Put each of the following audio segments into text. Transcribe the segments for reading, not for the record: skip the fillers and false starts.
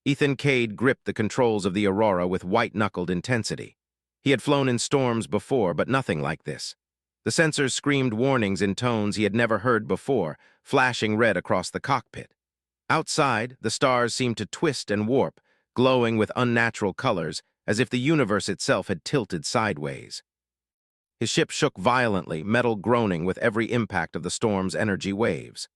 Ethan Cade gripped the controls of the Aurora with white-knuckled intensity. He had flown in storms before, but nothing like this. The sensors screamed warnings in tones he had never heard before, flashing red across the cockpit. Outside, the stars seemed to twist and warp, glowing with unnatural colors, as if the universe itself had tilted sideways. His ship shook violently, metal groaning with every impact of the storm's energy waves.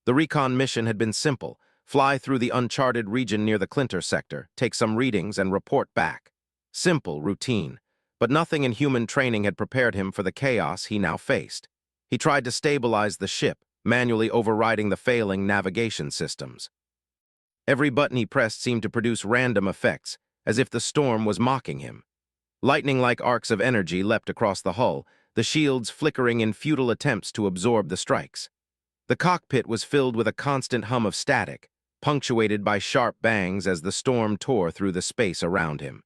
The recon mission had been simple: fly through the uncharted region near the Clinter sector, take some readings, and report back. Simple, routine. But nothing in human training had prepared him for the chaos he now faced. He tried to stabilize the ship, manually overriding the failing navigation systems. Every button he pressed seemed to produce random effects, as if the storm was mocking him. Lightning-like arcs of energy leapt across the hull, the shields flickering in futile attempts to absorb the strikes. The cockpit was filled with a constant hum of static, punctuated by sharp bangs as the storm tore through the space around him.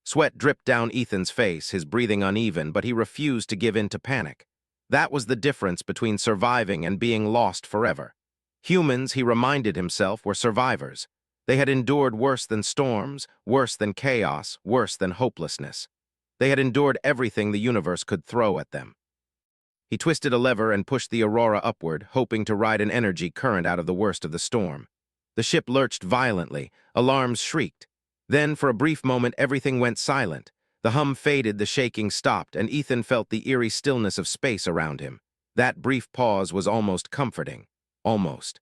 Sweat dripped down Ethan's face, his breathing uneven, but he refused to give in to panic. That was the difference between surviving and being lost forever. Humans, he reminded himself, were survivors. They had endured worse than storms, worse than chaos, worse than hopelessness. They had endured everything the universe could throw at them. He twisted a lever and pushed the Aurora upward, hoping to ride an energy current out of the worst of the storm. The ship lurched violently, alarms shrieked. Then, for a brief moment, everything went silent. The hum faded, the shaking stopped, and Ethan felt the eerie stillness of space around him. That brief pause was almost comforting. Almost.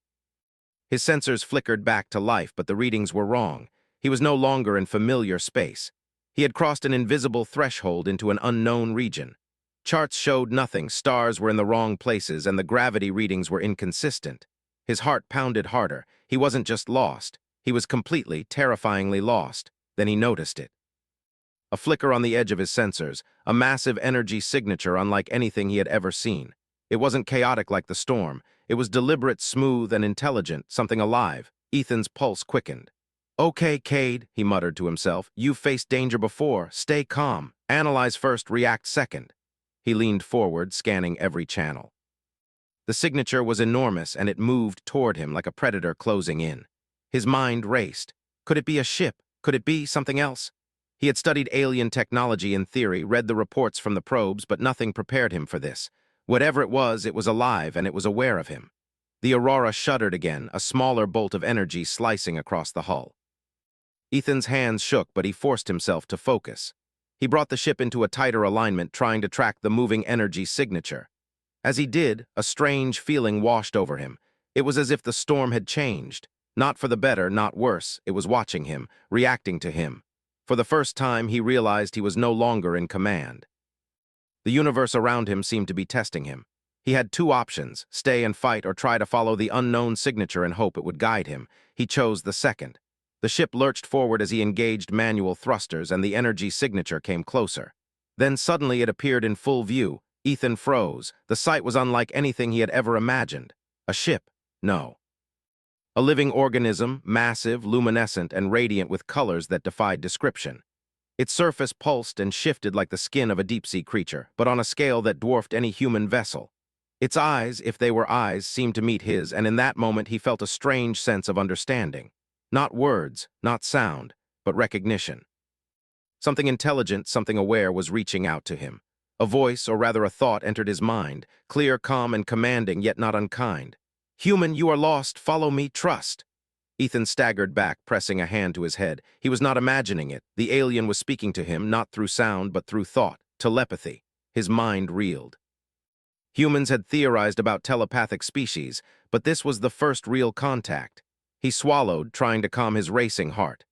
His sensors flickered back to life, but the readings were wrong. He was no longer in familiar space. He had crossed an invisible threshold into an unknown region. Charts showed nothing, stars were in the wrong places, and the gravity readings were inconsistent. His heart pounded harder. He wasn't just lost. He was completely, terrifyingly lost. Then he noticed it. A flicker on the edge of his sensors, a massive energy signature unlike anything he had ever seen. It wasn't chaotic like the storm. It was deliberate, smooth, and intelligent, something alive. Ethan's pulse quickened. "Okay, Cade," he muttered to himself. "You've faced danger before. Stay calm. Analyze first, react second." He leaned forward, scanning every channel. The signature was enormous, and it moved toward him like a predator closing in. His mind raced. Could it be a ship? Could it be something else? He had studied alien technology in theory, read the reports from the probes, but nothing prepared him for this. Whatever it was alive, and it was aware of him. The Aurora shuddered again, a smaller bolt of energy slicing across the hull. Ethan's hands shook, but he forced himself to focus. He brought the ship into a tighter alignment, trying to track the moving energy signature. As he did, a strange feeling washed over him. It was as if the storm had changed. Not for the better, not worse. It was watching him, reacting to him. For the first time, he realized he was no longer in command. The universe around him seemed to be testing him. He had two options: stay and fight, or try to follow the unknown signature and hope it would guide him. He chose the second. The ship lurched forward as he engaged manual thrusters, and the energy signature came closer. Then suddenly it appeared in full view. Ethan froze. The sight was unlike anything he had ever imagined. A ship? No. A living organism, massive, luminescent, and radiant with colors that defied description. Its surface pulsed and shifted like the skin of a deep-sea creature, but on a scale that dwarfed any human vessel. Its eyes, if they were eyes, seemed to meet his, and in that moment he felt a strange sense of understanding. Not words, not sound, but recognition. Something intelligent, something aware was reaching out to him. A voice, or rather a thought, entered his mind, clear, calm, and commanding, yet not unkind. "Human, you are lost. Follow me. Trust." Ethan staggered back, pressing a hand to his head. He was not imagining it. The alien was speaking to him, not through sound, but through thought, telepathy. His mind reeled. Humans had theorized about telepathic species, but this was the first real contact. He swallowed, trying to calm his racing heart.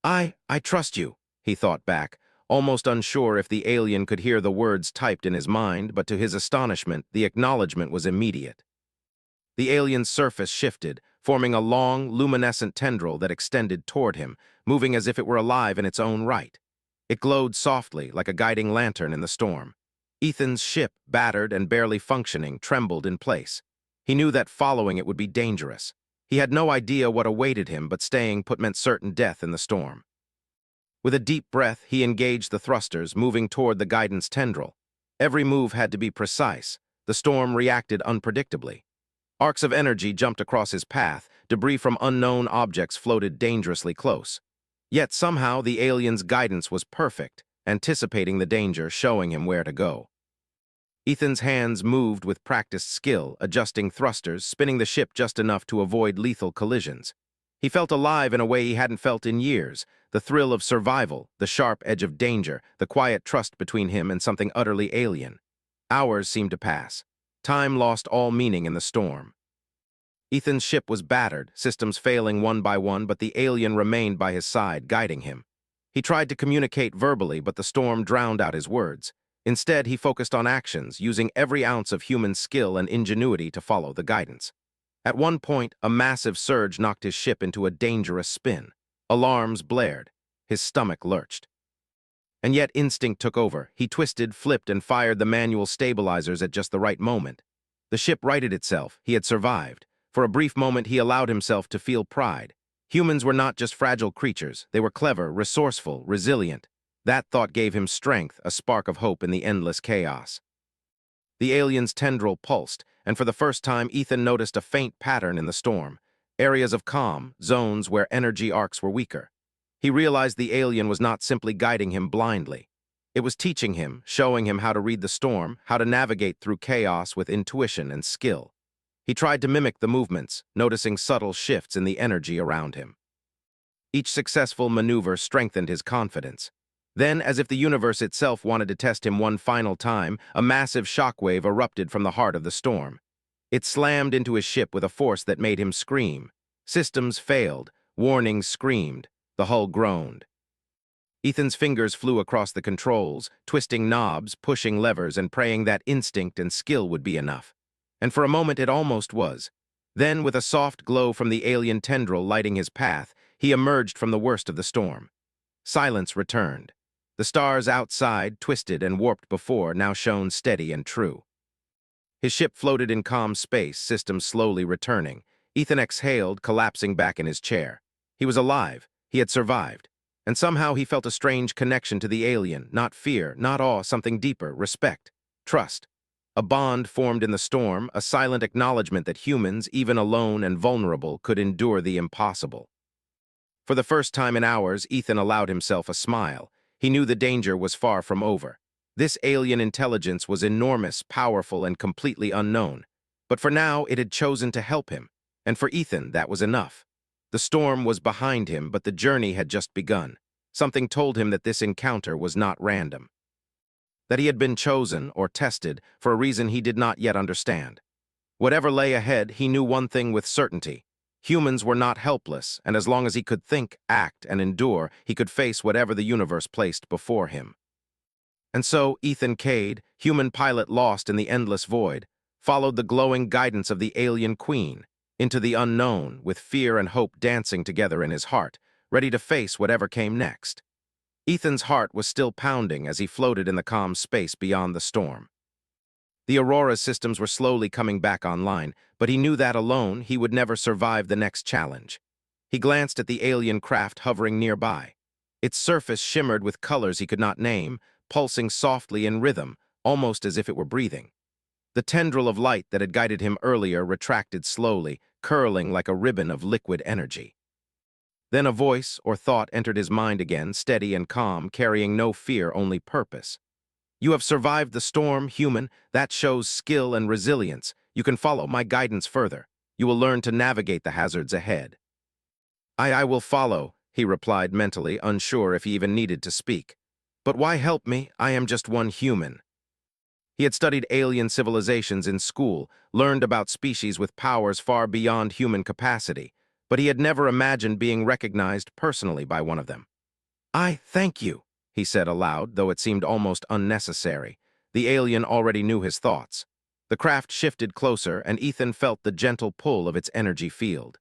I trust you," he thought back, almost unsure if the alien could hear the words typed in his mind, but to his astonishment, the acknowledgement was immediate. The alien's surface shifted, forming a long, luminescent tendril that extended toward him, moving as if it were alive in its own right. It glowed softly, like a guiding lantern in the storm. Ethan's ship, battered and barely functioning, trembled in place. He knew that following it would be dangerous. He had no idea what awaited him, but staying put meant certain death in the storm. With a deep breath, he engaged the thrusters, moving toward the guidance tendril. Every move had to be precise. The storm reacted unpredictably. Arcs of energy jumped across his path, debris from unknown objects floated dangerously close. Yet somehow the alien's guidance was perfect, anticipating the danger, showing him where to go. Ethan's hands moved with practiced skill, adjusting thrusters, spinning the ship just enough to avoid lethal collisions. He felt alive in a way he hadn't felt in years, the thrill of survival, the sharp edge of danger, the quiet trust between him and something utterly alien. Hours seemed to pass. Time lost all meaning in the storm. Ethan's ship was battered, systems failing one by one, but the alien remained by his side, guiding him. He tried to communicate verbally, but the storm drowned out his words. Instead, he focused on actions, using every ounce of human skill and ingenuity to follow the guidance. At one point, a massive surge knocked his ship into a dangerous spin. Alarms blared. His stomach lurched. And yet instinct took over. He twisted, flipped, and fired the manual stabilizers at just the right moment. The ship righted itself. He had survived. For a brief moment, he allowed himself to feel pride. Humans were not just fragile creatures. They were clever, resourceful, resilient. That thought gave him strength, a spark of hope in the endless chaos. The alien's tendril pulsed, and for the first time Ethan noticed a faint pattern in the storm. Areas of calm, zones where energy arcs were weaker. He realized the alien was not simply guiding him blindly. It was teaching him, showing him how to read the storm, how to navigate through chaos with intuition and skill. He tried to mimic the movements, noticing subtle shifts in the energy around him. Each successful maneuver strengthened his confidence. Then, as if the universe itself wanted to test him one final time, a massive shockwave erupted from the heart of the storm. It slammed into his ship with a force that made him scream. Systems failed, warnings screamed, the hull groaned. Ethan's fingers flew across the controls, twisting knobs, pushing levers, and praying that instinct and skill would be enough. And for a moment it almost was. Then, with a soft glow from the alien tendril lighting his path, he emerged from the worst of the storm. Silence returned. The stars outside, twisted and warped before, now shone steady and true. His ship floated in calm space, systems slowly returning. Ethan exhaled, collapsing back in his chair. He was alive. He had survived. And somehow he felt a strange connection to the alien, not fear, not awe, something deeper, respect, trust. A bond formed in the storm, a silent acknowledgement that humans, even alone and vulnerable, could endure the impossible. For the first time in hours, Ethan allowed himself a smile. He knew the danger was far from over. This alien intelligence was enormous, powerful, and completely unknown. But for now, it had chosen to help him. And for Ethan, that was enough. The storm was behind him, but the journey had just begun. Something told him that this encounter was not random. That he had been chosen, or tested, for a reason he did not yet understand. Whatever lay ahead, he knew one thing with certainty. Humans were not helpless, and as long as he could think, act, and endure, he could face whatever the universe placed before him. And so, Ethan Cade, human pilot lost in the endless void, followed the glowing guidance of the alien queen, into the unknown, with fear and hope dancing together in his heart, ready to face whatever came next. Ethan's heart was still pounding as he floated in the calm space beyond the storm. The Aurora's systems were slowly coming back online, but he knew that alone he would never survive the next challenge. He glanced at the alien craft hovering nearby. Its surface shimmered with colors he could not name, pulsing softly in rhythm, almost as if it were breathing. The tendril of light that had guided him earlier retracted slowly, curling like a ribbon of liquid energy. Then a voice or thought entered his mind again, steady and calm, carrying no fear, only purpose. "You have survived the storm, human. That shows skill and resilience. You can follow my guidance further. You will learn to navigate the hazards ahead." I will follow," he replied mentally, unsure if he even needed to speak. "But why help me? I am just one human." He had studied alien civilizations in school, learned about species with powers far beyond human capacity, but he had never imagined being recognized personally by one of them. "I thank you," he said aloud, though it seemed almost unnecessary. The alien already knew his thoughts. The craft shifted closer, and Ethan felt the gentle pull of its energy field.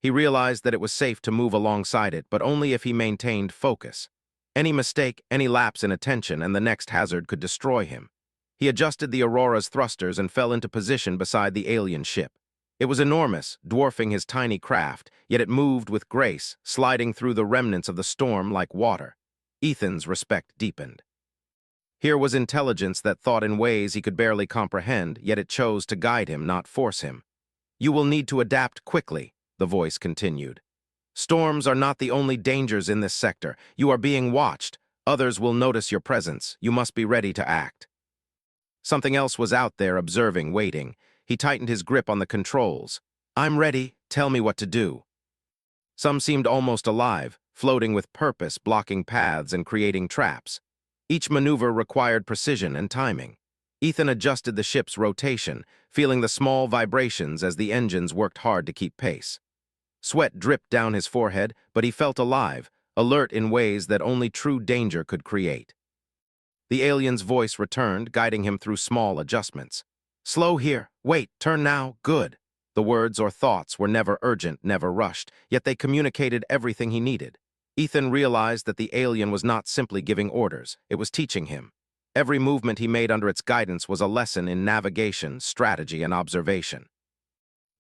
He realized that it was safe to move alongside it, but only if he maintained focus. Any mistake, any lapse in attention, and the next hazard could destroy him. He adjusted the Aurora's thrusters and fell into position beside the alien ship. It was enormous, dwarfing his tiny craft, yet it moved with grace, sliding through the remnants of the storm like water. Ethan's respect deepened. Here was intelligence that thought in ways he could barely comprehend, yet it chose to guide him, not force him. "You will need to adapt quickly," the voice continued. Storms are not the only dangers in this sector. You are being watched. Others will notice your presence. You must be ready to act. Something else was out there, observing, waiting. He tightened his grip on the controls. I'm ready. Tell me what to do. Some seemed almost alive, floating with purpose, blocking paths and creating traps. Each maneuver required precision and timing. Ethan adjusted the ship's rotation, feeling the small vibrations as the engines worked hard to keep pace. Sweat dripped down his forehead, but he felt alive, alert in ways that only true danger could create. The alien's voice returned, guiding him through small adjustments. Slow here. Wait. Turn now. Good. The words or thoughts were never urgent, never rushed, yet they communicated everything he needed. Ethan realized that the alien was not simply giving orders, it was teaching him. Every movement he made under its guidance was a lesson in navigation, strategy, and observation.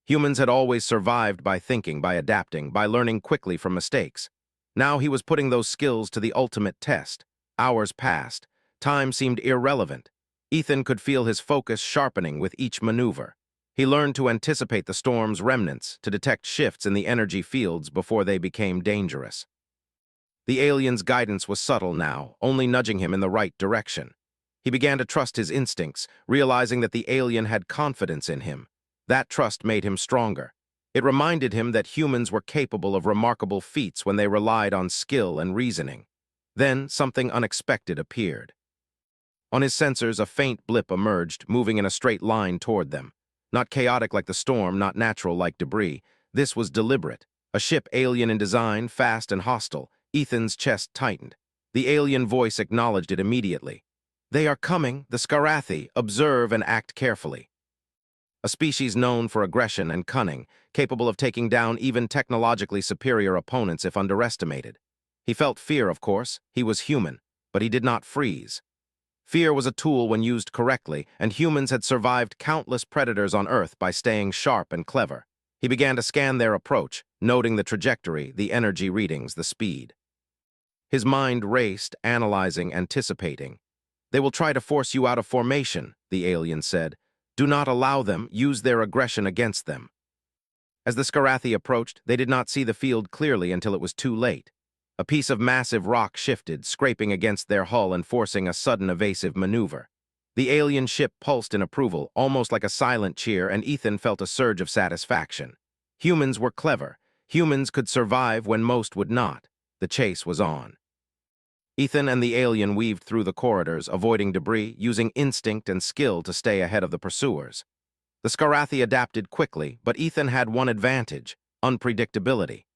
Humans had always survived by thinking, by adapting, by learning quickly from mistakes. Now he was putting those skills to the ultimate test. Hours passed. Time seemed irrelevant. Ethan could feel his focus sharpening with each maneuver. He learned to anticipate the storm's remnants, to detect shifts in the energy fields before they became dangerous. The alien's guidance was subtle now, only nudging him in the right direction. He began to trust his instincts, realizing that the alien had confidence in him. That trust made him stronger. It reminded him that humans were capable of remarkable feats when they relied on skill and reasoning. Then something unexpected appeared. On his sensors, a faint blip emerged, moving in a straight line toward them. Not chaotic like the storm, not natural like debris. This was deliberate. A ship alien in design, fast and hostile. Ethan's chest tightened. The alien voice acknowledged it immediately. They are coming, the Scifi. Observe and act carefully. A species known for aggression and cunning, capable of taking down even technologically superior opponents if underestimated. He felt fear, of course. He was human, but he did not freeze. Fear was a tool when used correctly, and humans had survived countless predators on Earth by staying sharp and clever. He began to scan their approach, noting the trajectory, the energy readings, the speed. His mind raced, analyzing, anticipating. They will try to force you out of formation, the alien said. Do not allow them. Use their aggression against them. As the Scifi approached, they did not see the field clearly until it was too late. A piece of massive rock shifted, scraping against their hull and forcing a sudden evasive maneuver. The alien ship pulsed in approval, almost like a silent cheer, and Ethan felt a surge of satisfaction. Humans were clever. Humans could survive when most would not. The chase was on. Ethan and the alien weaved through the corridors, avoiding debris, using instinct and skill to stay ahead of the pursuers. The Scifi adapted quickly, but Ethan had one advantage: unpredictability.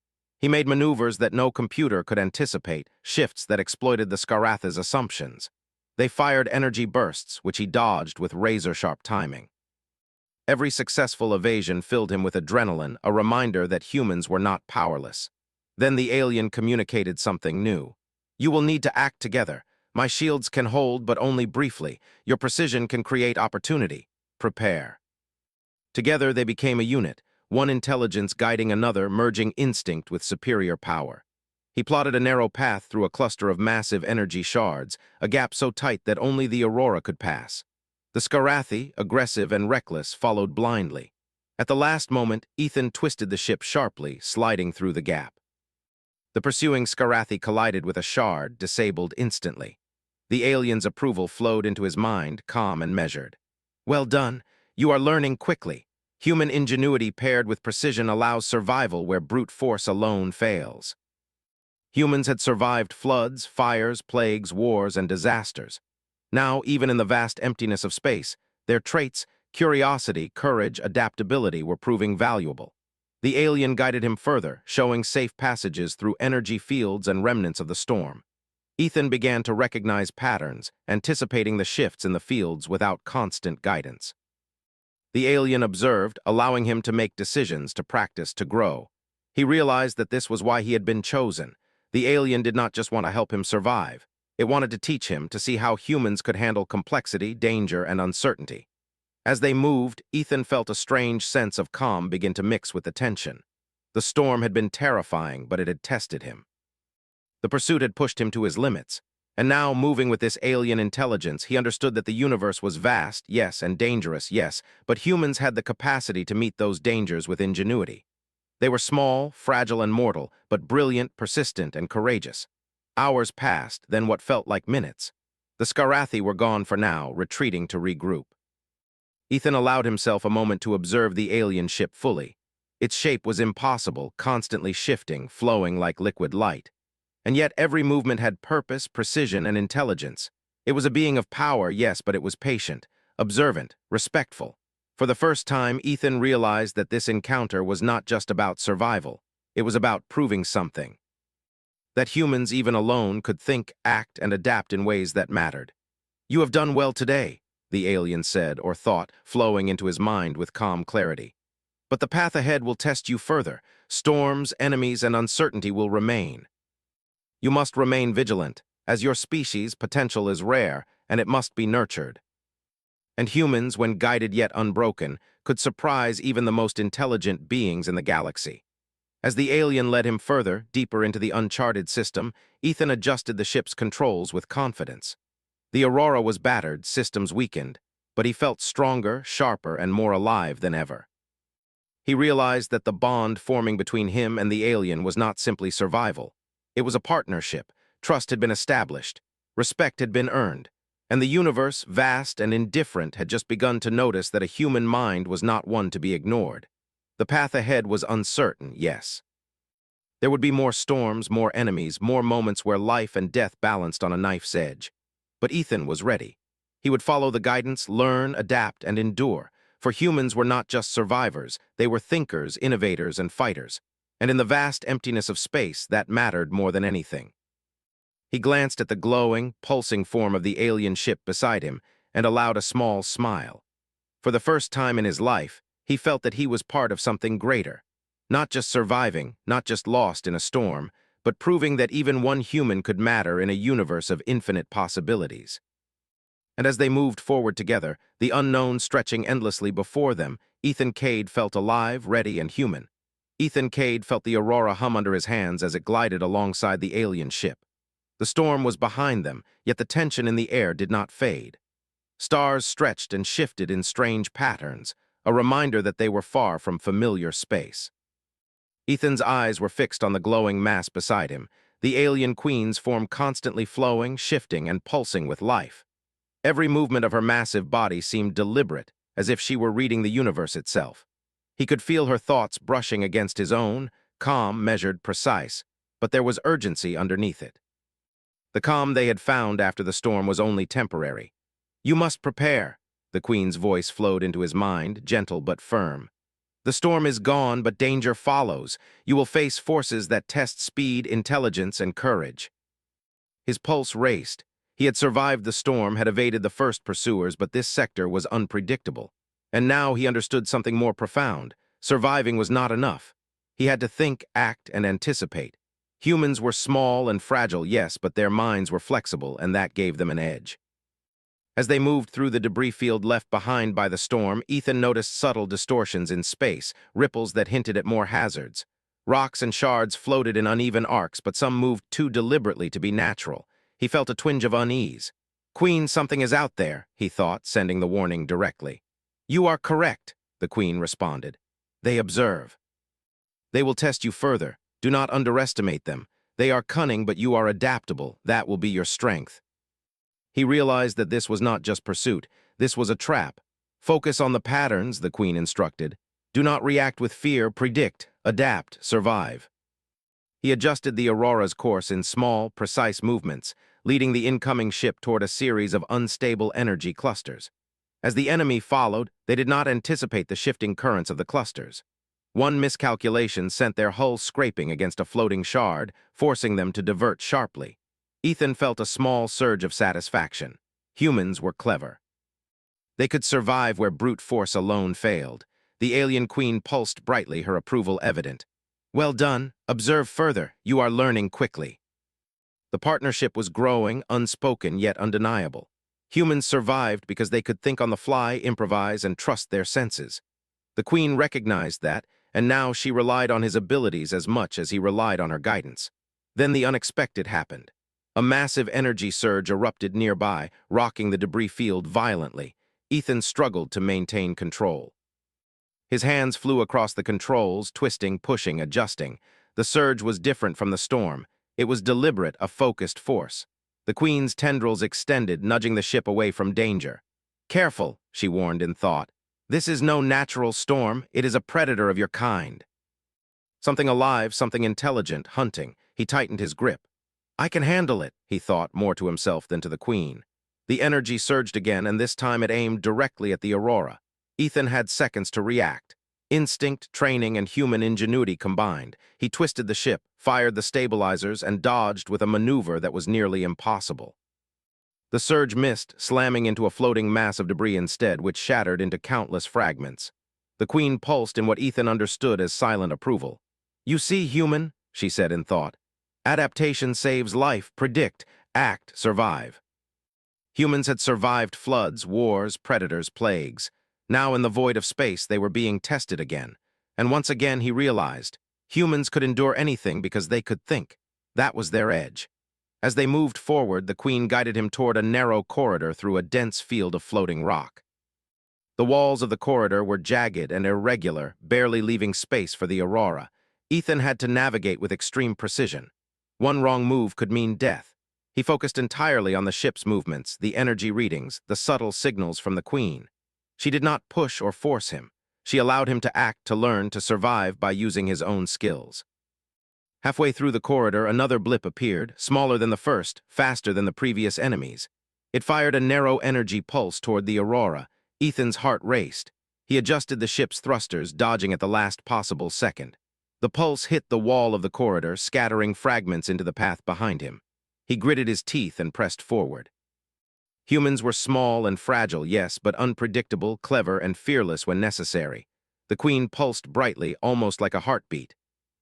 He made maneuvers that no computer could anticipate, shifts that exploited the Scifi's assumptions. They fired energy bursts, which he dodged with razor-sharp timing. Every successful evasion filled him with adrenaline, a reminder that humans were not powerless. Then the alien communicated something new. You will need to act together. My shields can hold, but only briefly. Your precision can create opportunity. Prepare. Together they became a unit, one intelligence guiding another, merging instinct with superior power. He plotted a narrow path through a cluster of massive energy shards, a gap so tight that only the Aurora could pass. The Scifi, aggressive and reckless, followed blindly. At the last moment, Ethan twisted the ship sharply, sliding through the gap. The pursuing Scifi collided with a shard, disabled instantly. The alien's approval flowed into his mind, calm and measured. Well done. You are learning quickly. Human ingenuity paired with precision allows survival where brute force alone fails. Humans had survived floods, fires, plagues, wars, and disasters. Now, even in the vast emptiness of space, their traits, curiosity, courage, adaptability, were proving valuable. The alien guided him further, showing safe passages through energy fields and remnants of the storm. Ethan began to recognize patterns, anticipating the shifts in the fields without constant guidance. The alien observed, allowing him to make decisions, to practice, to grow. He realized that this was why he had been chosen. The alien did not just want to help him survive. It wanted to teach him to see how humans could handle complexity, danger, and uncertainty. As they moved, Ethan felt a strange sense of calm begin to mix with the tension. The storm had been terrifying, but it had tested him. The pursuit had pushed him to his limits, and now, moving with this alien intelligence, he understood that the universe was vast, yes, and dangerous, yes, but humans had the capacity to meet those dangers with ingenuity. They were small, fragile, and mortal, but brilliant, persistent, and courageous. Hours passed, then what felt like minutes. The Scarathi were gone for now, retreating to regroup. Ethan allowed himself a moment to observe the alien ship fully. Its shape was impossible, constantly shifting, flowing like liquid light. And yet every movement had purpose, precision, and intelligence. It was a being of power, yes, but it was patient, observant, respectful. For the first time, Ethan realized that this encounter was not just about survival. It was about proving something. That humans, even alone, could think, act, and adapt in ways that mattered. "You have done well today," the alien said, or thought, flowing into his mind with calm clarity. "But the path ahead will test you further. Storms, enemies, and uncertainty will remain. You must remain vigilant, as your species' potential is rare, and it must be nurtured." And humans, when guided yet unbroken, could surprise even the most intelligent beings in the galaxy. As the alien led him further, deeper into the uncharted system, Ethan adjusted the ship's controls with confidence. The Aurora was battered, systems weakened, but he felt stronger, sharper, and more alive than ever. He realized that the bond forming between him and the alien was not simply survival. It was a partnership. Trust had been established. Respect had been earned. And the universe, vast and indifferent, had just begun to notice that a human mind was not one to be ignored. The path ahead was uncertain, yes. There would be more storms, more enemies, more moments where life and death balanced on a knife's edge. But Ethan was ready. He would follow the guidance, learn, adapt, and endure. For humans were not just survivors, they were thinkers, innovators, and fighters. And in the vast emptiness of space, that mattered more than anything. He glanced at the glowing, pulsing form of the alien ship beside him and allowed a small smile. For the first time in his life, he felt that he was part of something greater. Not just surviving, not just lost in a storm, but proving that even one human could matter in a universe of infinite possibilities. And as they moved forward together, the unknown stretching endlessly before them, Ethan Cade felt alive, ready, and human. Ethan Cade felt the Aurora hum under his hands as it glided alongside the alien ship. The storm was behind them, yet the tension in the air did not fade. Stars stretched and shifted in strange patterns, a reminder that they were far from familiar space. Ethan's eyes were fixed on the glowing mass beside him, the alien queen's form constantly flowing, shifting, and pulsing with life. Every movement of her massive body seemed deliberate, as if she were reading the universe itself. He could feel her thoughts brushing against his own, calm, measured, precise, but there was urgency underneath it. The calm they had found after the storm was only temporary. "You must prepare," the queen's voice flowed into his mind, gentle but firm. "The storm is gone, but danger follows. You will face forces that test speed, intelligence, and courage." His pulse raced. He had survived the storm, had evaded the first pursuers, but this sector was unpredictable. And now he understood something more profound. Surviving was not enough. He had to think, act, and anticipate. Humans were small and fragile, yes, but their minds were flexible, and that gave them an edge. As they moved through the debris field left behind by the storm, Ethan noticed subtle distortions in space, ripples that hinted at more hazards. Rocks and shards floated in uneven arcs, but some moved too deliberately to be natural. He felt a twinge of unease. "Queen, something is out there," he thought, sending the warning directly. "You are correct," the queen responded. "They observe. They will test you further. Do not underestimate them. They are cunning, but you are adaptable. That will be your strength." He realized that this was not just pursuit. This was a trap. "Focus on the patterns," the queen instructed. "Do not react with fear. Predict, adapt, survive." He adjusted the Aurora's course in small, precise movements, leading the incoming ship toward a series of unstable energy clusters. As the enemy followed, they did not anticipate the shifting currents of the clusters. One miscalculation sent their hull scraping against a floating shard, forcing them to divert sharply. Ethan felt a small surge of satisfaction. Humans were clever. They could survive where brute force alone failed. The alien queen pulsed brightly, her approval evident. "Well done. Observe further. You are learning quickly." The partnership was growing, unspoken yet undeniable. Humans survived because they could think on the fly, improvise, and trust their senses. The queen recognized that, and now she relied on his abilities as much as he relied on her guidance. Then the unexpected happened. A massive energy surge erupted nearby, rocking the debris field violently. Ethan struggled to maintain control. His hands flew across the controls, twisting, pushing, adjusting. The surge was different from the storm. It was deliberate, a focused force. The Queen's tendrils extended, nudging the ship away from danger. "Careful," she warned in thought. "This is no natural storm. It is a predator of your kind." Something alive, something intelligent, hunting. He tightened his grip. "I can handle it," he thought, more to himself than to the Queen. The energy surged again, and this time it aimed directly at the Aurora. Ethan had seconds to react. Instinct, training, and human ingenuity combined. He twisted the ship, fired the stabilizers, and dodged with a maneuver that was nearly impossible. The surge missed, slamming into a floating mass of debris instead, which shattered into countless fragments. The Queen pulsed in what Ethan understood as silent approval. "You see, human," she said in thought. "Adaptation saves life. Predict, act, survive." Humans had survived floods, wars, predators, plagues. Now in the void of space, they were being tested again. And once again he realized, humans could endure anything because they could think. That was their edge. As they moved forward, the Queen guided him toward a narrow corridor through a dense field of floating rock. The walls of the corridor were jagged and irregular, barely leaving space for the Aurora. Ethan had to navigate with extreme precision. One wrong move could mean death. He focused entirely on the ship's movements, the energy readings, the subtle signals from the Queen. She did not push or force him. She allowed him to act, to learn, to survive by using his own skills. Halfway through the corridor, another blip appeared, smaller than the first, faster than the previous enemies. It fired a narrow energy pulse toward the Aurora. Ethan's heart raced. He adjusted the ship's thrusters, dodging at the last possible second. The pulse hit the wall of the corridor, scattering fragments into the path behind him. He gritted his teeth and pressed forward. Humans were small and fragile, yes, but unpredictable, clever, and fearless when necessary. The Queen pulsed brightly, almost like a heartbeat.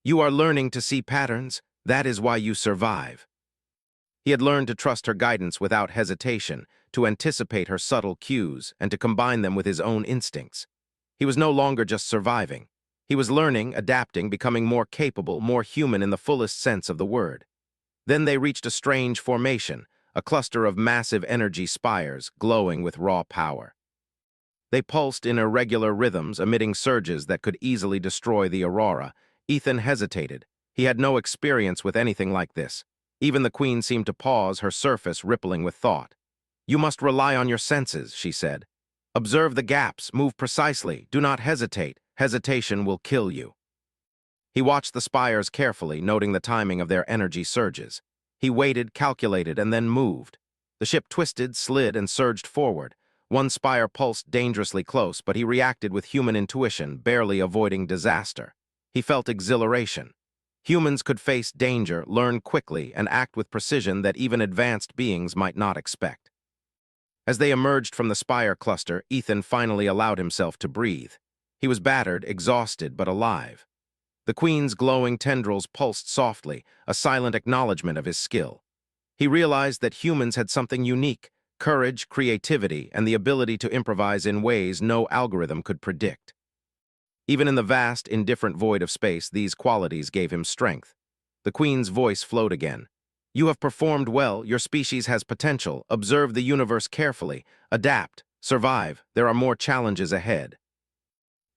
"You are learning to see patterns. That is why you survive." He had learned to trust her guidance without hesitation, to anticipate her subtle cues, and to combine them with his own instincts. He was no longer just surviving. He was learning, adapting, becoming more capable, more human in the fullest sense of the word. Then they reached a strange formation, a cluster of massive energy spires, glowing with raw power. They pulsed in irregular rhythms, emitting surges that could easily destroy the Aurora. Ethan hesitated. He had no experience with anything like this. Even the Queen seemed to pause, her surface rippling with thought. "You must rely on your senses," she said. "Observe the gaps, move precisely, do not hesitate. Hesitation will kill you." He watched the spires carefully, noting the timing of their energy surges. He waited, calculated, and then moved. The ship twisted, slid, and surged forward. One spire pulsed dangerously close, but he reacted with human intuition, barely avoiding disaster. He felt exhilaration. Humans could face danger, learn quickly, and act with precision that even advanced beings might not expect. As they emerged from the spire cluster, Ethan finally allowed himself to breathe. He was battered, exhausted, but alive. The Queen's glowing tendrils pulsed softly, a silent acknowledgement of his skill. He realized that humans had something unique: courage, creativity, and the ability to improvise in ways no algorithm could predict. Even in the vast, indifferent void of space, these qualities gave him strength. The Queen's voice flowed again. "You have performed well. Your species has potential. Observe the universe carefully. Adapt. Survive. There are more challenges ahead."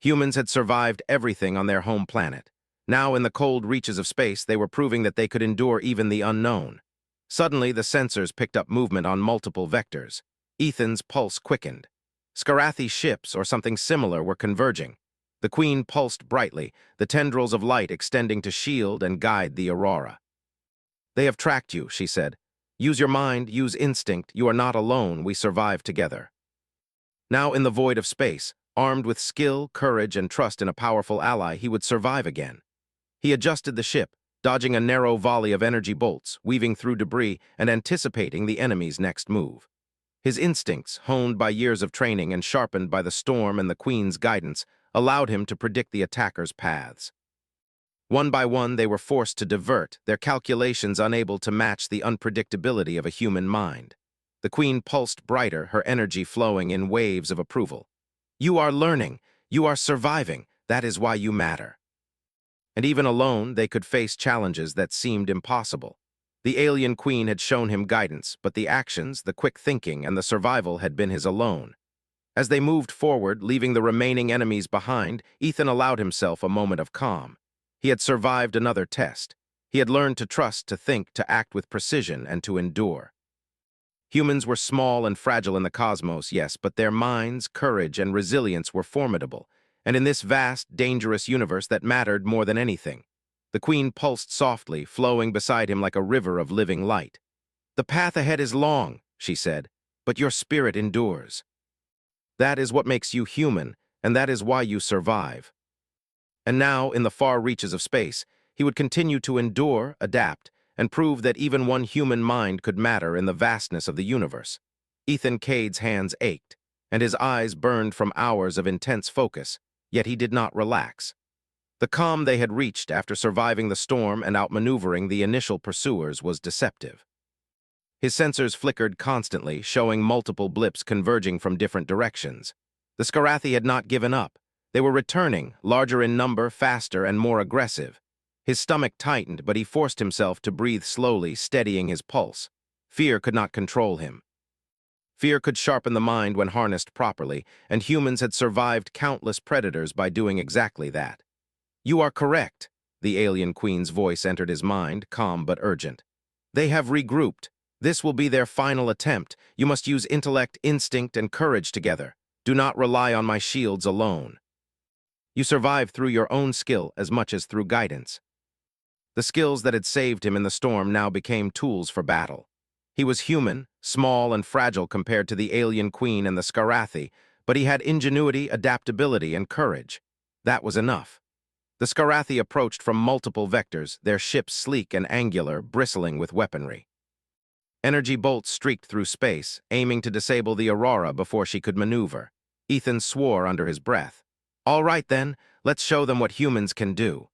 Humans had survived everything on their home planet. Now, in the cold reaches of space, they were proving that they could endure even the unknown. Suddenly, the sensors picked up movement on multiple vectors. Ethan's pulse quickened. Scarathi ships, or something similar, were converging. The Queen pulsed brightly, the tendrils of light extending to shield and guide the Aurora. "They have tracked you," she said. "Use your mind, use instinct. You are not alone. We survive together." Now, in the void of space, armed with skill, courage, and trust in a powerful ally, he would survive again. He adjusted the ship, dodging a narrow volley of energy bolts, weaving through debris, and anticipating the enemy's next move. His instincts, honed by years of training and sharpened by the storm and the Queen's guidance, allowed him to predict the attackers' paths. One by one, they were forced to divert, their calculations unable to match the unpredictability of a human mind. The Queen pulsed brighter, her energy flowing in waves of approval. "You are learning. You are surviving. That is why you matter." And even alone, they could face challenges that seemed impossible. The alien Queen had shown him guidance, but the actions, the quick thinking, and the survival had been his alone. As they moved forward, leaving the remaining enemies behind, Ethan allowed himself a moment of calm. He had survived another test. He had learned to trust, to think, to act with precision, and to endure. Humans were small and fragile in the cosmos, yes, but their minds, courage, and resilience were formidable, and in this vast, dangerous universe that mattered more than anything. The Queen pulsed softly, flowing beside him like a river of living light. "The path ahead is long," she said, "but your spirit endures. That is what makes you human, and that is why you survive." And now, in the far reaches of space, he would continue to endure, adapt, and prove that even one human mind could matter in the vastness of the universe. Ethan Cade's hands ached, and his eyes burned from hours of intense focus, yet he did not relax. The calm they had reached after surviving the storm and outmaneuvering the initial pursuers was deceptive. His sensors flickered constantly, showing multiple blips converging from different directions. The Scarathi had not given up. They were returning, larger in number, faster, and more aggressive. His stomach tightened, but he forced himself to breathe slowly, steadying his pulse. Fear could not control him. Fear could sharpen the mind when harnessed properly, and humans had survived countless predators by doing exactly that. "You are correct," the alien queen's voice entered his mind, calm but urgent. "They have regrouped. This will be their final attempt. You must use intellect, instinct, and courage together. Do not rely on my shields alone. You survived through your own skill as much as through guidance." The skills that had saved him in the storm now became tools for battle. He was human, small and fragile compared to the alien queen and the Scarathi, but he had ingenuity, adaptability, and courage. That was enough. The Scarathi approached from multiple vectors, their ships sleek and angular, bristling with weaponry. Energy bolts streaked through space, aiming to disable the Aurora before she could maneuver. Ethan swore under his breath. "All right then, let's show them what humans can do."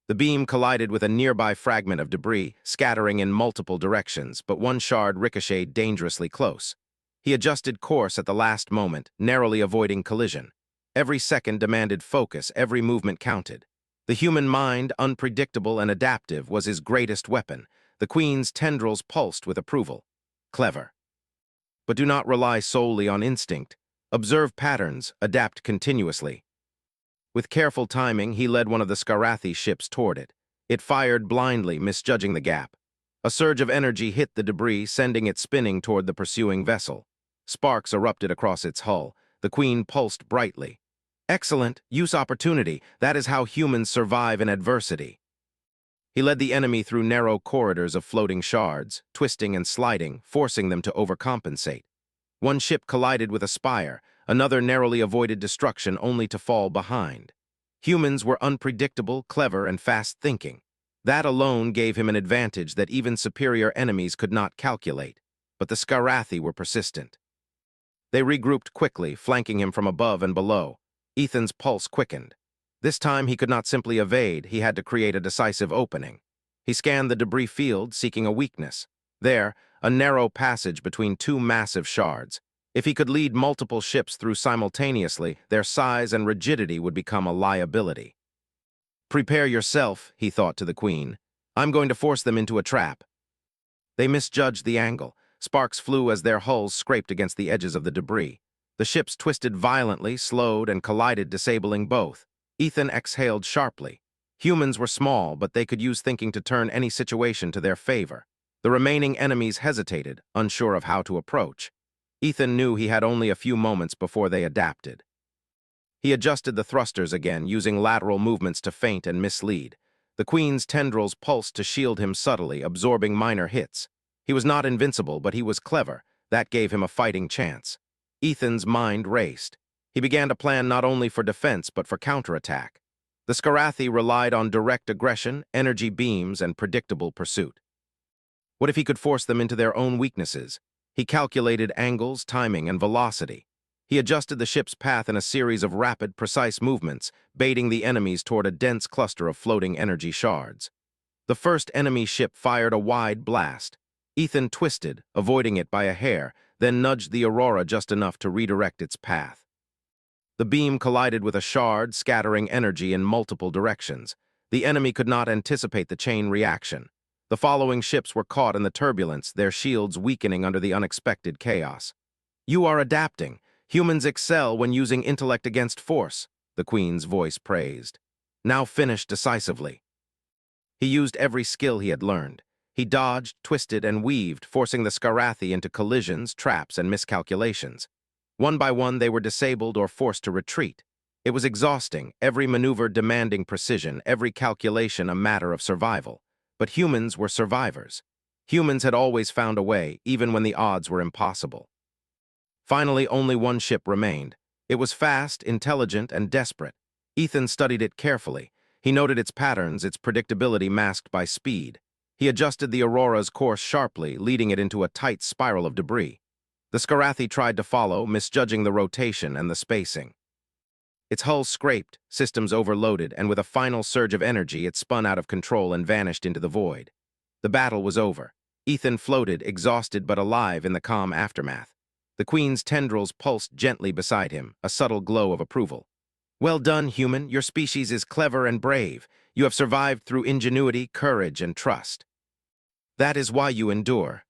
The beam collided with a nearby fragment of debris, scattering in multiple directions, but one shard ricocheted dangerously close. He adjusted course at the last moment, narrowly avoiding collision. Every second demanded focus, every movement counted. The human mind, unpredictable and adaptive, was his greatest weapon. The Queen's tendrils pulsed with approval. Clever. But do not rely solely on instinct. Observe patterns, adapt continuously. With careful timing, he led one of the Scarathi ships toward it. It fired blindly, misjudging the gap. A surge of energy hit the debris, sending it spinning toward the pursuing vessel. Sparks erupted across its hull. The Queen pulsed brightly. "Excellent. Use opportunity. That is how humans survive in adversity." He led the enemy through narrow corridors of floating shards, twisting and sliding, forcing them to overcompensate. One ship collided with a spire, another narrowly avoided destruction only to fall behind. Humans were unpredictable, clever, and fast-thinking. That alone gave him an advantage that even superior enemies could not calculate. But the Scarathi were persistent. They regrouped quickly, flanking him from above and below. Ethan's pulse quickened. This time he could not simply evade, he had to create a decisive opening. He scanned the debris field, seeking a weakness. There, a narrow passage between two massive shards. If he could lead multiple ships through simultaneously, their size and rigidity would become a liability. "Prepare yourself," he thought to the Queen. "I'm going to force them into a trap." They misjudged the angle. Sparks flew as their hulls scraped against the edges of the debris. The ships twisted violently, slowed, and collided, disabling both. Ethan exhaled sharply. Humans were small, but they could use thinking to turn any situation to their favor. The remaining enemies hesitated, unsure of how to approach. Ethan knew he had only a few moments before they adapted. He adjusted the thrusters again, using lateral movements to feint and mislead. The Queen's tendrils pulsed to shield him subtly, absorbing minor hits. He was not invincible, but he was clever. That gave him a fighting chance. Ethan's mind raced. He began to plan not only for defense, but for counterattack. The Scarathi relied on direct aggression, energy beams, and predictable pursuit. What if he could force them into their own weaknesses? He calculated angles, timing, and velocity. He adjusted the ship's path in a series of rapid, precise movements, baiting the enemies toward a dense cluster of floating energy shards. The first enemy ship fired a wide blast. Ethan twisted, avoiding it by a hair, then nudged the Aurora just enough to redirect its path. The beam collided with a shard, scattering energy in multiple directions. The enemy could not anticipate the chain reaction. The following ships were caught in the turbulence, their shields weakening under the unexpected chaos. "You are adapting. Humans excel when using intellect against force, the Queen's voice praised. Now finish decisively. He used every skill he had learned. He dodged, twisted, and weaved, forcing the Scifi into collisions, traps, and miscalculations. One by one, they were disabled or forced to retreat. It was exhausting, every maneuver demanding precision, every calculation a matter of survival. But humans were survivors. Humans had always found a way, even when the odds were impossible. Finally, only one ship remained. It was fast, intelligent, and desperate. Ethan studied it carefully. He noted its patterns, its predictability masked by speed. He adjusted the Aurora's course sharply, leading it into a tight spiral of debris. The Scifi tried to follow, misjudging the rotation and the spacing. Its hull scraped, systems overloaded, and with a final surge of energy, it spun out of control and vanished into the void. The battle was over. Ethan floated, exhausted but alive in the calm aftermath. The Queen's tendrils pulsed gently beside him, a subtle glow of approval. Well done, human. Your species is clever and brave. You have survived through ingenuity, courage, and trust. That is why you endure.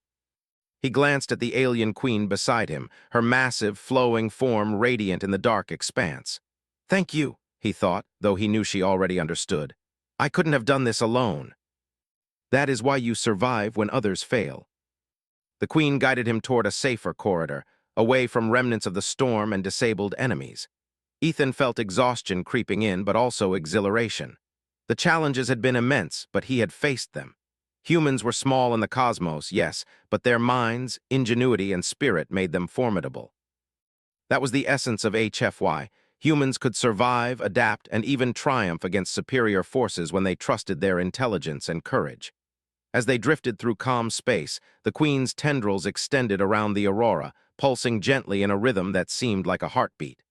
He glanced at the alien queen beside him, her massive, flowing form radiant in the dark expanse. Thank you, he thought, though he knew she already understood. I couldn't have done this alone. That is why you survive when others fail. The queen guided him toward a safer corridor, away from remnants of the storm and disabled enemies. Ethan felt exhaustion creeping in, but also exhilaration. The challenges had been immense, but he had faced them. Humans were small in the cosmos, yes, but their minds, ingenuity, and spirit made them formidable. That was the essence of HFY. Humans could survive, adapt, and even triumph against superior forces when they trusted their intelligence and courage. As they drifted through calm space, the Queen's tendrils extended around the Aurora, pulsing gently in a rhythm that seemed like a heartbeat.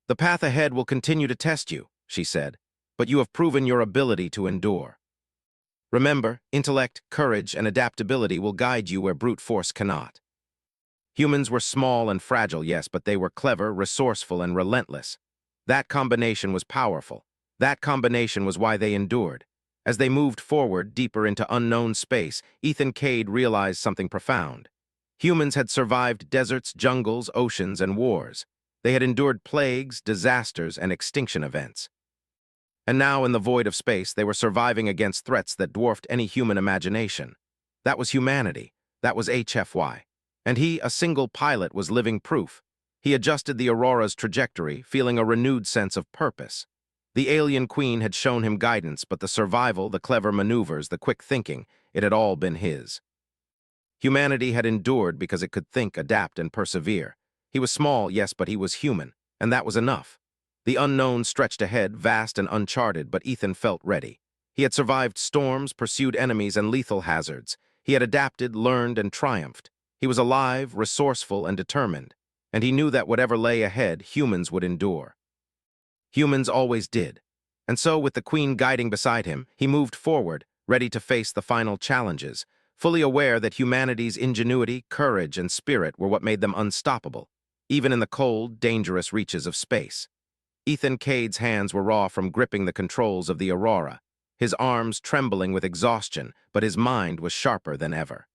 The path ahead will continue to test you, she said, but you have proven your ability to endure. Remember, intellect, courage, and adaptability will guide you where brute force cannot. Humans were small and fragile, yes, but they were clever, resourceful, and relentless. That combination was powerful. That combination was why they endured. As they moved forward, deeper into unknown space, Ethan Cade realized something profound. Humans had survived deserts, jungles, oceans, and wars. They had endured plagues, disasters, and extinction events. And now, in the void of space, they were surviving against threats that dwarfed any human imagination. That was humanity. That was HFY. And he, a single pilot, was living proof. He adjusted the Aurora's trajectory, feeling a renewed sense of purpose. The alien queen had shown him guidance, but the survival, the clever maneuvers, the quick thinking, it had all been his. Humanity had endured because it could think, adapt, and persevere. He was small, yes, but he was human, and that was enough. The unknown stretched ahead, vast and uncharted, but Ethan felt ready. He had survived storms, pursued enemies, and lethal hazards. He had adapted, learned, and triumphed. He was alive, resourceful, and determined. And he knew that whatever lay ahead, humans would endure. Humans always did. And so, with the Queen guiding beside him, he moved forward, ready to face the final challenges, fully aware that humanity's ingenuity, courage, and spirit were what made them unstoppable, even in the cold, dangerous reaches of space. Ethan Cade's hands were raw from gripping the controls of the Aurora, his arms trembling with exhaustion, but his mind was sharper than ever.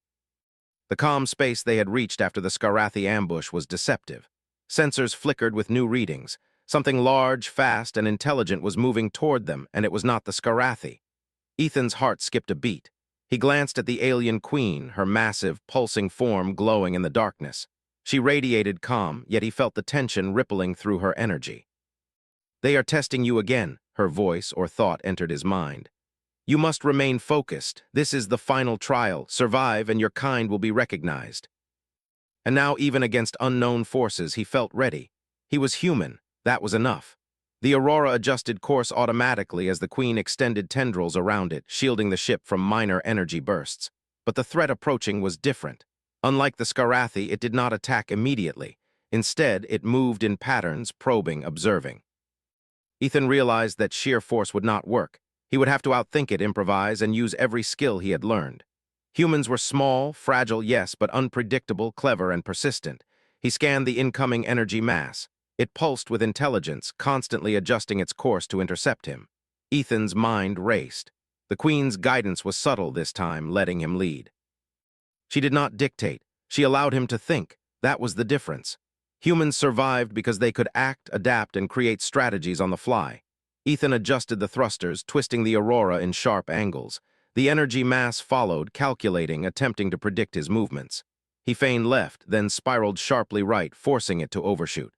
The calm space they had reached after the Scifi ambush was deceptive. Sensors flickered with new readings. Something large, fast, and intelligent was moving toward them, and it was not the Scifi. Ethan's heart skipped a beat. He glanced at the alien queen, her massive, pulsing form glowing in the darkness. She radiated calm, yet he felt the tension rippling through her energy. They are testing you again, her voice or thought entered his mind. You must remain focused. This is the final trial. Survive and your kind will be recognized. And now, even against unknown forces, he felt ready. He was human. That was enough. The Aurora adjusted course automatically as the Queen extended tendrils around it, shielding the ship from minor energy bursts. But the threat approaching was different. Unlike the Scifi, it did not attack immediately. Instead, it moved in patterns, probing, observing. Ethan realized that sheer force would not work. He would have to outthink it, improvise, and use every skill he had learned. Humans were small, fragile, yes, but unpredictable, clever, and persistent. He scanned the incoming energy mass. It pulsed with intelligence, constantly adjusting its course to intercept him. Ethan's mind raced. The Queen's guidance was subtle this time, letting him lead. She did not dictate. She allowed him to think. That was the difference. Humans survived because they could act, adapt, and create strategies on the fly. Ethan adjusted the thrusters, twisting the Aurora in sharp angles. The energy mass followed, calculating, attempting to predict his movements. He feigned left, then spiraled sharply right, forcing it to overshoot.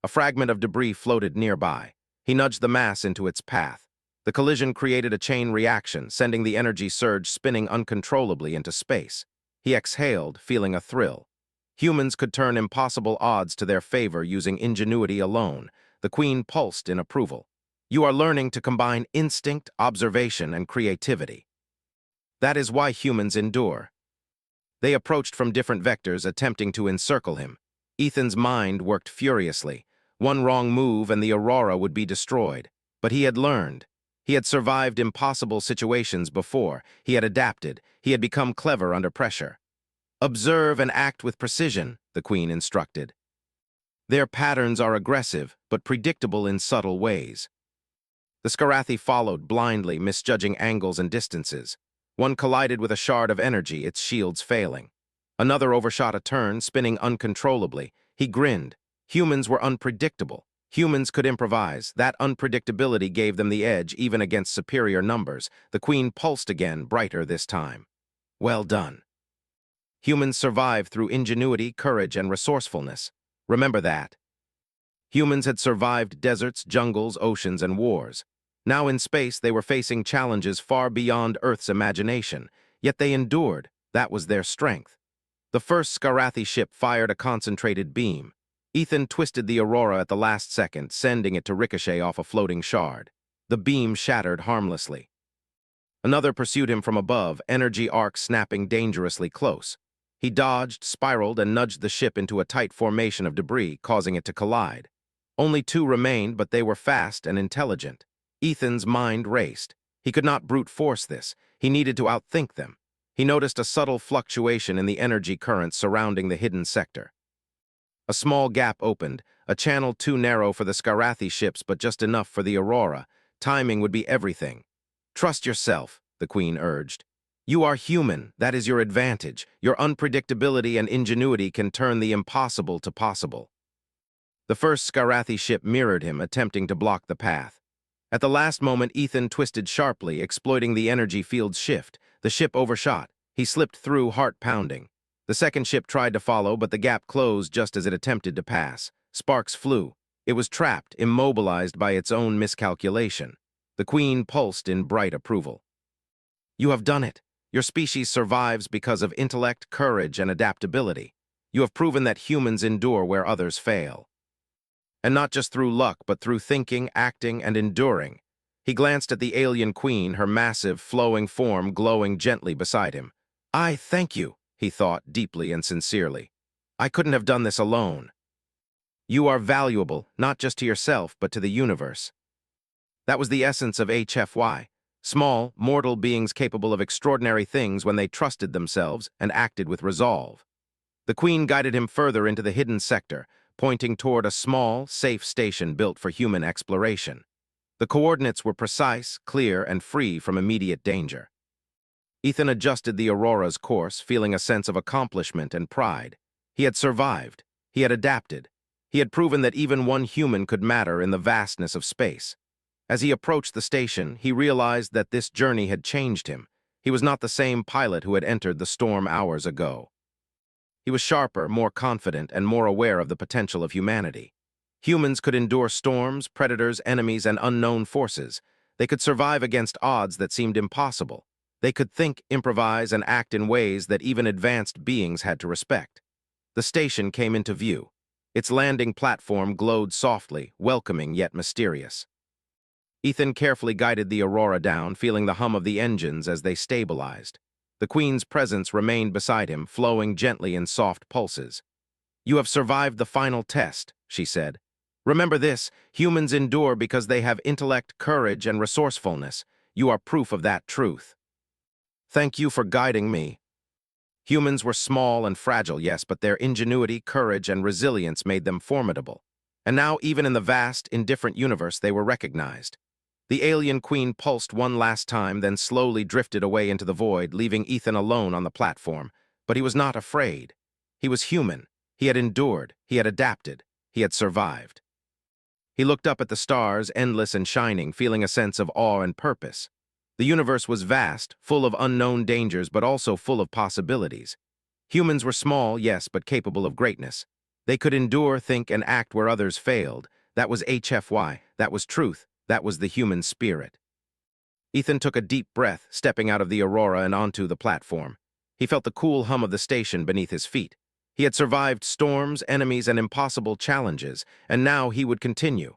A fragment of debris floated nearby. He nudged the mass into its path. The collision created a chain reaction, sending the energy surge spinning uncontrollably into space. He exhaled, feeling a thrill. Humans could turn impossible odds to their favor using ingenuity alone. The Queen pulsed in approval. You are learning to combine instinct, observation, and creativity. That is why humans endure. They approached from different vectors, attempting to encircle him. Ethan's mind worked furiously. One wrong move and the Aurora would be destroyed. But he had learned. He had survived impossible situations before. He had adapted. He had become clever under pressure. Observe and act with precision, the Queen instructed. Their patterns are aggressive, but predictable in subtle ways. The Scifi followed blindly, misjudging angles and distances. One collided with a shard of energy, its shields failing. Another overshot a turn, spinning uncontrollably. He grinned. Humans were unpredictable. Humans could improvise. That unpredictability gave them the edge, even against superior numbers. The Queen pulsed again, brighter this time. Well done. Humans survived through ingenuity, courage, and resourcefulness. Remember that. Humans had survived deserts, jungles, oceans, and wars. Now in space, they were facing challenges far beyond Earth's imagination. Yet they endured. That was their strength. The first Scifi ship fired a concentrated beam. Ethan twisted the Aurora at the last second, sending it to ricochet off a floating shard. The beam shattered harmlessly. Another pursued him from above, energy arcs snapping dangerously close. He dodged, spiraled, and nudged the ship into a tight formation of debris, causing it to collide. Only two remained, but they were fast and intelligent. Ethan's mind raced. He could not brute force this. He needed to outthink them. He noticed a subtle fluctuation in the energy currents surrounding the hidden sector. A small gap opened, a channel too narrow for the Scifi ships but just enough for the Aurora. Timing would be everything. Trust yourself, the Queen urged. You are human, that is your advantage. Your unpredictability and ingenuity can turn the impossible to possible. The first Scifi ship mirrored him, attempting to block the path. At the last moment, Ethan twisted sharply, exploiting the energy field's shift. The ship overshot. He slipped through, heart pounding. The second ship tried to follow, but the gap closed just as it attempted to pass. Sparks flew. It was trapped, immobilized by its own miscalculation. The Queen pulsed in bright approval. You have done it. Your species survives because of intellect, courage, and adaptability. You have proven that humans endure where others fail. And not just through luck, but through thinking, acting, and enduring. He glanced at the alien Queen, her massive, flowing form glowing gently beside him. I thank you, he thought deeply and sincerely. I couldn't have done this alone. You are valuable, not just to yourself, but to the universe. That was the essence of HFY. Small, mortal beings capable of extraordinary things when they trusted themselves and acted with resolve. The Queen guided him further into the hidden sector, pointing toward a small, safe station built for human exploration. The coordinates were precise, clear, and free from immediate danger. Ethan adjusted the Aurora's course, feeling a sense of accomplishment and pride. He had survived. He had adapted. He had proven that even one human could matter in the vastness of space. As he approached the station, he realized that this journey had changed him. He was not the same pilot who had entered the storm hours ago. He was sharper, more confident, and more aware of the potential of humanity. Humans could endure storms, predators, enemies, and unknown forces. They could survive against odds that seemed impossible. They could think, improvise, and act in ways that even advanced beings had to respect. The station came into view. Its landing platform glowed softly, welcoming yet mysterious. Ethan carefully guided the Aurora down, feeling the hum of the engines as they stabilized. The Queen's presence remained beside him, flowing gently in soft pulses. You have survived the final test, she said. Remember this, humans endure because they have intellect, courage, and resourcefulness. You are proof of that truth. Thank you for guiding me. Humans were small and fragile, yes, but their ingenuity, courage, and resilience made them formidable. And now, even in the vast, indifferent universe, they were recognized. The alien Queen pulsed one last time, then slowly drifted away into the void, leaving Ethan alone on the platform. But he was not afraid. He was human. He had endured, he had adapted, he had survived. He looked up at the stars, endless and shining, feeling a sense of awe and purpose. The universe was vast, full of unknown dangers, but also full of possibilities. Humans were small, yes, but capable of greatness. They could endure, think, and act where others failed. That was HFY, that was truth, that was the human spirit. Ethan took a deep breath, stepping out of the Aurora and onto the platform. He felt the cool hum of the station beneath his feet. He had survived storms, enemies, and impossible challenges, and now he would continue.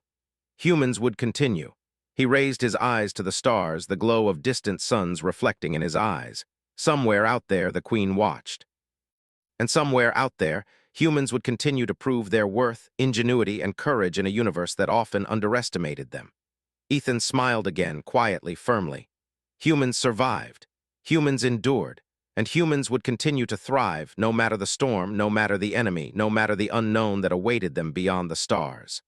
Humans would continue. He raised his eyes to the stars, the glow of distant suns reflecting in his eyes. Somewhere out there, the Queen watched. And somewhere out there, humans would continue to prove their worth, ingenuity, and courage in a universe that often underestimated them. Ethan smiled again, quietly, firmly. Humans survived. Humans endured. And humans would continue to thrive, no matter the storm, no matter the enemy, no matter the unknown that awaited them beyond the stars.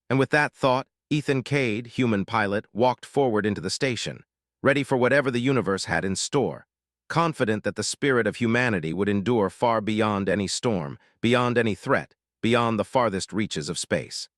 And with that thought, Ethan Cade, human pilot, walked forward into the station, ready for whatever the universe had in store, confident that the spirit of humanity would endure far beyond any storm, beyond any threat, beyond the farthest reaches of space.